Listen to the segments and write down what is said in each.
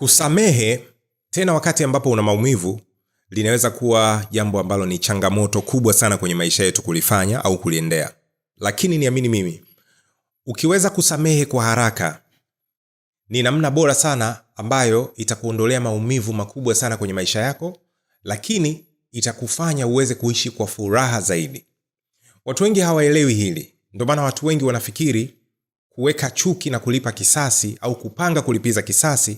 Kusamehe tena wakati ambapo una maumivu linaweza kuwa jambo ambalo ni changamoto kubwa sana kwenye maisha yetu kulifanya au kuliendea. Lakini niamini mimi, ukiweza kusamehe kwa haraka ni namna bora sana ambayo itakuondolea maumivu makubwa sana kwenye maisha yako, lakini itakufanya uweze kuishi kwa furaha zaidi. Watu wengi hawaelewi hili. Ndio maana watu wengi wanafikiri kuweka chuki na kulipa kisasi au kupanga kulipiza kisasi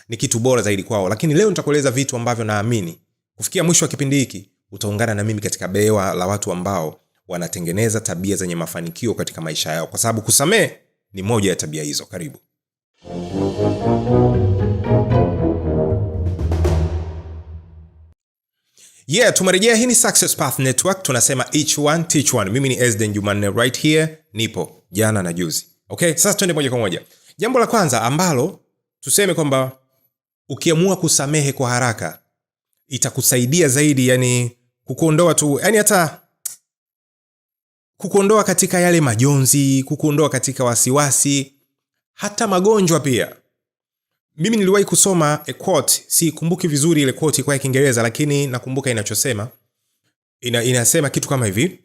ni kitu bora zaidi kwao. Lakini leo nitakueleza vitu ambavyo naamini kufikia mwisho wa kipindi hiki utaungana na mimi katika bewa la watu ambao wanatengeneza tabia zenye mafanikio katika maisha yao, kwa sababu kusamehe ni moja ya tabia hizo. Karibu. Tumerejea. Hii ni Success Path Network. Tunasema each one teach one. Mimi ni Ezden Jumanne right here. Nipo jana na juzi. Okay, sasa twende moja kwa moja. Jambo la kwanza ambalo tuseme kwamba ukiamua kusamehe kwa haraka itakusaidia zaidi, yani kukuondoa tu, yani hata kukuondoa katika yale majonzi, kukuondoa katika wasiwasi, hata magonjwa pia. Mimi niliwahi kusoma a quote, si kumbuki vizuri ile quote kwa Kiingereza, lakini nakumbuka inachosema. Inasema kitu kama hivi.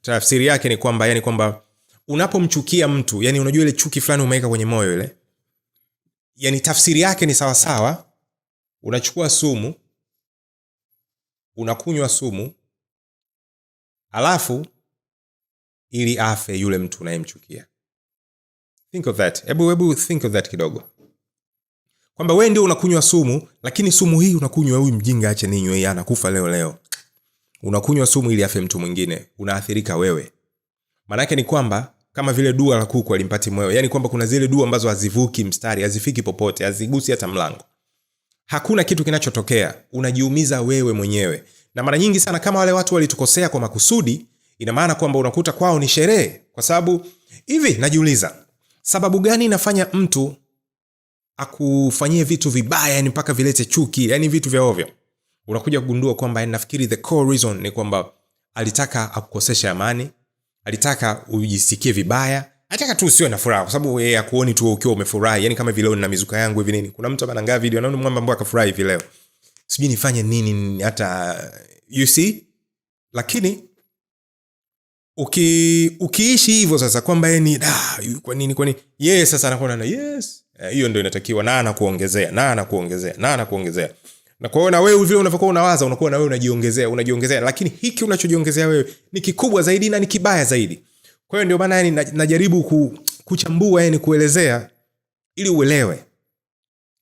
Tafsiri yake ni kwamba, yani kwamba unapomchukia mtu, yani unajua ile chuki fulani umeweka kwenye moyo ile, yani tafsiri yake ni sawa sawa unachukua sumu, unakunywa sumu, alafu ili afe yule mtu unayemchukia. Think of that. Hebu think of that kidogo. Kwamba wewe ndio unakunywa sumu, lakini sumu hii unakunywa huyu mjinga ache ninywe, yeye anakufa leo. Unakunywa sumu ili afe mtu mwingine, unaathirika wewe. Maana yake ni kwamba kama vile dua la kuku alimpati moyo. Yani kwamba kuna zile dua ambazo hazivuki mstari, hazifiki popote, hazigusi hata mlango. Hakuna kitu kinachotokea, unajiumiza wewe mwenyewe. Na mara nyingi sana kama wale watu walitukosea kwa makusudi, ina maana kwamba unakuta kwao ni sherehe. Kwa sababu hivi najiuliza, sababu gani inafanya mtu akufanyie vitu vibaya, yani mpaka vilete chuki, yani vitu vya ovyo? Unakuja kugundua kwamba nafikiri the core reason ni kwamba alitaka akukosesha amani, alitaka ujisikie vibaya, alitaka tu usiwe na furaha, kwa sababu yeye akuoni tu ukiwa umefurahi. Yani kama vile leo nina mizuka yangu hivi nini. Kuna mtu anaangalia video anaona mwamba mbona akafurahi hivi leo. Sijui nifanye nini hata, you see? Lakini ukiishi hivyo sasa kwamba yeye kwa nini yeye sasa anakuona na yes, hiyo ndio inatakiwa, na anakuongezea na kwa hiyo na wewe vile unavyokuwa unawaza unakuwa na wewe unajiongezea, lakini hiki unachojiongezea wewe ni kikubwa zaidi na ni kibaya zaidi. Kwa hiyo ndio maana yani najaribu kuchambua, yani kuelezea ili uelewe.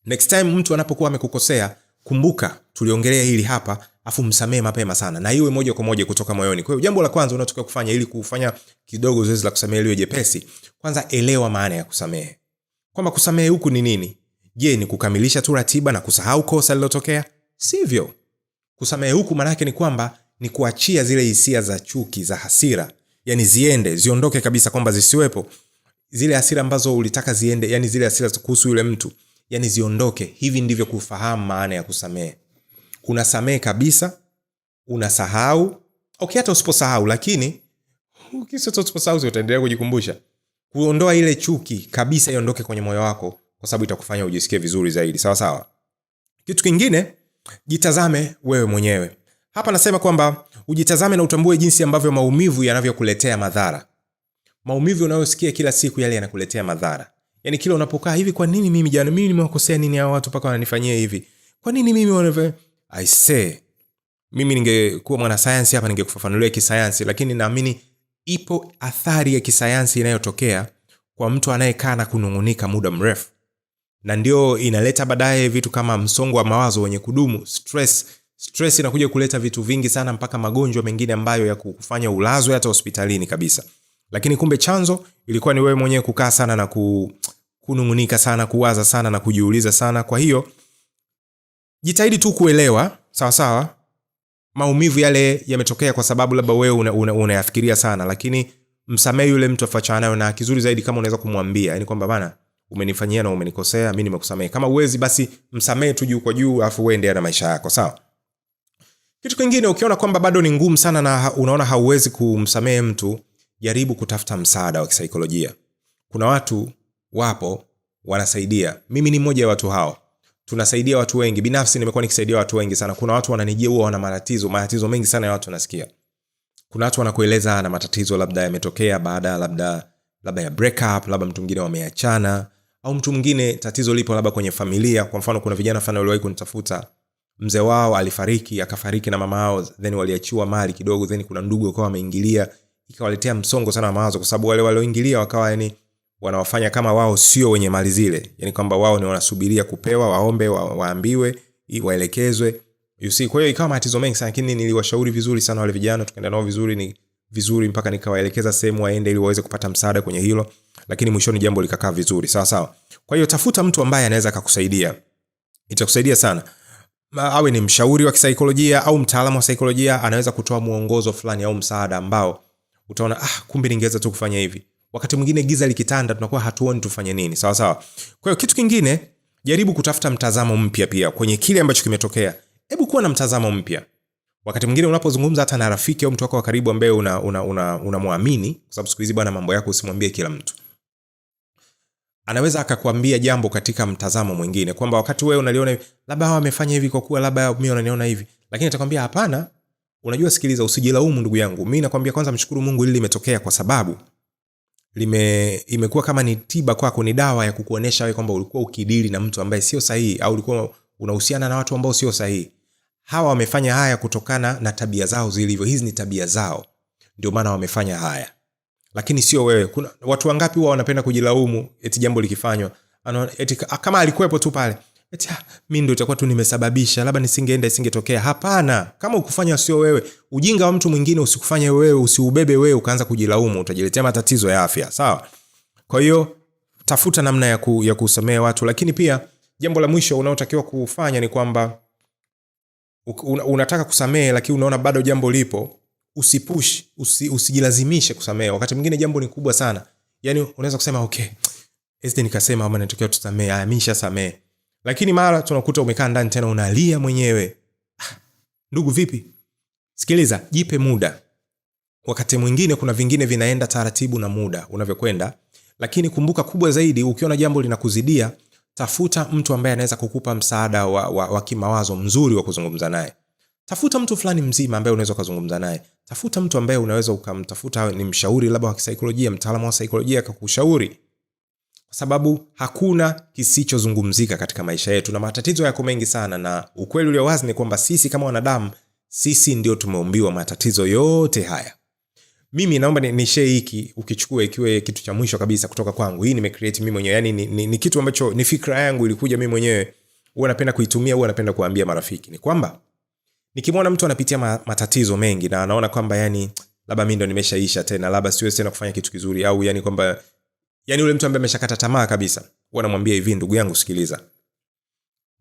Next time mtu anapokuwa amekukosea, kumbuka tuliongelea hili hapa, afu msamehe mapema sana na iwe moja kwa moja kutoka moyoni. Kwa hiyo jambo la kwanza unataka kufanya ili kufanya kidogo zoezi la kusamehe liwe jepesi, kwanza elewa maana ya kusamehe. Kwamba kusamehe huku ni nini? Je, ni kukamilisha tu ratiba na kusahau kosa lililotokea? Sivyo. Kusamehe huku maana yake ni kwamba ni kuachia zile hisia za chuki, za hasira, yani ziondoke kabisa, kwamba zisiwepo. Zile hasira ambazo ulitaka ziende, yani zile hasira kuhusu yule mtu, yani ziondoke. Hivi ndivyo kufahamu maana ya kusamehe. Unasamehe kabisa, unasahau. Okay, hata usiposahau, lakini usiposahau utaendelea kujikumbusha. Kuondoa ile chuki kabisa, iondoke kwenye moyo wako, kwa sababu itakufanya ujisikie vizuri zaidi. Sawa sawa. Kitu kingine, jitazame wewe mwenyewe. Hapa nasema kwamba ujitazame na utambue jinsi ambavyo maumivu yanavyokuletea madhara. Maumivu unayosikia kila siku yale yanakuletea madhara. Yani kila unapokaa hivi, kwa nini mimi jana, mimi nimewakosea nini hao watu mpaka wananifanyia hivi? Kwa nini mimi wanavyo? I say, mimi ningekuwa mwana science hapa ningekufafanulia kisayansi, lakini naamini ipo athari ya kisayansi inayotokea kwa mtu anayekaa na kunungunika muda mrefu. Na ndio inaleta baadaye vitu kama msongo wa mawazo wenye kudumu, stress inakuja kuleta vitu vingi sana, mpaka magonjwa mengine ambayo ya kukufanya ulazwe hata hospitalini kabisa. Lakini kumbe chanzo ilikuwa ni wewe mwenyewe kukaa sana na kunungunika sana, kuwaza sana na kujiuliza sana. Kwa hiyo jitahidi tu kuelewa sawa sawa maumivu yale yametokea kwa sababu labda wewe unayafikiria sana, lakini msamehe yule mtu afachana nayo, na kizuri zaidi kama unaweza kumwambia, yani kwamba bana, umenifanyia na umenikosea, mimi nimekusamehe. Kama uwezi basi msamehe tu juu kwa juu, afu uende na maisha yako, sawa? Kitu kingine, ukiona kwamba bado ni ngumu sana na unaona hauwezi kumsamehe mtu, jaribu kutafuta msaada wa kisaikolojia. Kuna watu wapo wanasaidia. Mimi ni mmoja wa watu hao. tunasaidia watu wengi. Binafsi nimekuwa nikisaidia watu wengi sana. Kuna watu wananijia huwa wana matatizo mengi sana ya watu nasikia. Kuna watu wanakueleza ana matatizo labda yametokea baada labda ya break up, labda mtu mwingine wameachana, au mtu mwingine tatizo lipo labda kwenye familia. Kwa mfano kuna vijana fulani waliwahi kunitafuta, mzee wao akafariki na mama yao, then waliachiwa mali kidogo, then kuna ndugu wakawa wameingilia, ikawaletea msongo sana wa mawazo, kwa sababu wale walioingilia wakawa yani wanawafanya kama wao sio wenye mali zile, yani kwamba wao ni wanasubiria kupewa, waombe, waambiwe, waelekezwe. You see, kwa hiyo ikawa matatizo mengi sana, lakini niliwashauri vizuri sana wale vijana, tukaenda nao vizuri mpaka nikawaelekeza sehemu waende ili waweze kupata msaada kwenye hilo, lakini mwishoni jambo likakaa vizuri. Sawa. Kwa hiyo tafuta mtu ambaye anaweza kukusaidia. Itakusaidia sana. Awe ni mshauri wa kisaikolojia au mtaalamu wa saikolojia, anaweza kutoa muongozo fulani au msaada ambao utaona kumbe ningeweza tu kufanya hivi. Wakati mwingine giza likitanda tunakuwa hatuoni tufanye nini. Sawa. Kwa hiyo kitu kingine, jaribu kutafuta mtazamo mpya pia kwenye kile ambacho kimetokea. Hebu kuwa na mtazamo mpya. Wakati mwingine unapozungumza hata na rafiki au mtu wako wa karibu ambaye unamwamini, kwa sababu siku hizi bwana mambo yako usimwambie kila mtu. Anaweza akakwambia jambo katika mtazamo mwingine, kwamba wakati wewe unaliona labda hawa wamefanya hivi kwa kuwa labda mimi unaniona hivi, lakini atakwambia hapana, unajua sikiliza, usijilaumu ndugu yangu. Mimi nakwambia kwanza mshukuru Mungu ili limetokea, kwa sababu imekuwa kama ni tiba kwako, ni dawa ya kukuonesha wewe kwamba ulikuwa ukidili na mtu ambaye sio sahihi, au ulikuwa unahusiana na watu ambao sio sahihi. Hawa wamefanya haya kutokana na tabia zao zilivyo. Hizi ni tabia zao, ndio maana wamefanya haya, lakini sio wewe. Kuna watu wangapi wao wanapenda kujilaumu eti jambo likifanywa, eti kama alikuwepo tu pale, eti mimi ndio itakuwa tu nimesababisha, labda nisingeenda isingetokea. Hapana, kama ukufanya sio wewe, ujinga wa mtu mwingine usikufanye wewe, usiubebe wewe ukaanza kujilaumu, utajiletea matatizo ya afya. Sawa? Kwa hiyo tafuta namna ya kusamea watu. Lakini pia jambo la mwisho unaotakiwa kufanya ni kwamba unataka kusamea lakini unaona bado jambo lipo, usipush, usijilazimishe kusamea. Wakati mwingine jambo ni kubwa sana, yani unaweza kusema okay, nikasema kama natokea tusamea, mimi nishasamea, lakini mara tunakuta umekaa ndani tena unalia mwenyewe. Ndugu vipi? Sikiliza, jipe muda. Wakati mwingine kuna vingine vinaenda taratibu na muda unavyokwenda, lakini kumbuka kubwa zaidi, ukiona jambo linakuzidia, tafuta mtu ambaye anaweza kukupa msaada wa kimawazo mzuri wa kuzungumza naye. Tafuta mtu fulani mzima ambaye unaweza kuzungumza naye. Tafuta mtu ambaye unaweza ukamtafuta ni mshauri labda wa kisaikolojia, mtaalamu wa saikolojia akakushauri. Kwa sababu hakuna kisichozungumzika katika maisha yetu, na matatizo yako mengi sana, na ukweli ulio wazi ni kwamba sisi kama wanadamu, sisi ndio tumeumbiwa matatizo yote haya. Mimi naomba ni share hiki, ukichukua ikiwe kitu cha mwisho kabisa kutoka kwangu. Hii nimecreate mimi mwenyewe, yani ni kitu ambacho ni fikra yangu, ilikuja mimi mwenyewe. Huwa napenda kuitumia, huwa napenda kuambia marafiki. Ni kwamba nikimwona mtu anapitia matatizo mengi na anaona kwamba yani labda mimi ndo nimeshaisha tena, labda siwezi tena kufanya kitu kizuri, au yani kwamba yani ule mtu ambaye ameshakata tamaa kabisa, huwa namwambia hivi, ndugu yangu sikiliza.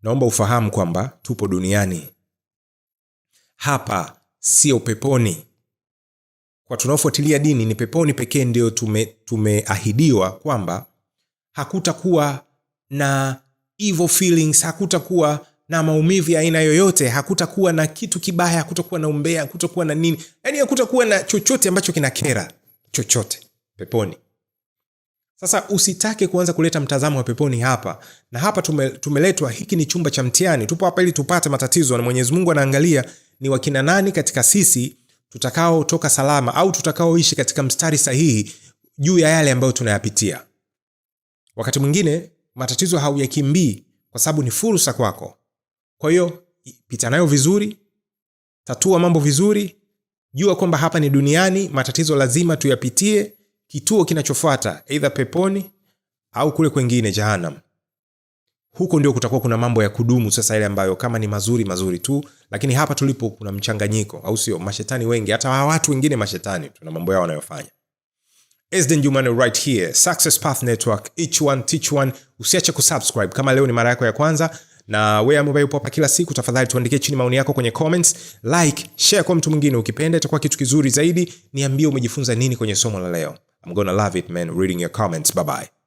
Naomba ufahamu kwamba tupo duniani. Hapa sio peponi. Kwa tunaofuatilia dini, ni peponi pekee ndio tumeahidiwa kwamba hakutakuwa na evil feelings, hakutakuwa na maumivu ya aina yoyote, hakutakuwa na kitu kibaya, hakutakuwa na umbea, hakutakuwa na nini. Yani hakutakuwa na chochote ambacho kinakera, chochote peponi. Sasa usitake kuanza kuleta mtazamo wa peponi hapa. Na hapa tumeletwa, hiki ni chumba cha mtihani. Tupo hapa ili tupate matatizo, na Mwenyezi Mungu anaangalia ni wakina nani katika sisi tutakao toka salama, au tutakaoishi katika mstari sahihi juu ya yale ambayo tunayapitia. Wakati mwingine matatizo hauyakimbii kwa sababu ni fursa kwako. Kwa hiyo pita nayo vizuri, tatua mambo vizuri, jua kwamba hapa ni duniani, matatizo lazima tuyapitie. Kituo kinachofuata either peponi au kule kwingine jahannam. Huko ndio kutakuwa kuna mambo ya kudumu sasa, ile ambayo kama ni mazuri tu, lakini hapa tulipo kuna mchanganyiko, au sio? Mashetani wengi, hata watu wengine mashetani, tuna mambo yao wanayofanya. Ezden Jumane right here, Success Path Network, each one teach one. Usiache kusubscribe kama leo ni mara yako ya kwanza, na wewe ambaye upo hapa kila siku, tafadhali tuandikie chini maoni yako kwenye comments, like, share kwa mtu mwingine ukipenda, itakuwa kitu kizuri zaidi. Niambie umejifunza nini kwenye somo la leo. I'm gonna love it man, reading your comments. Bye bye.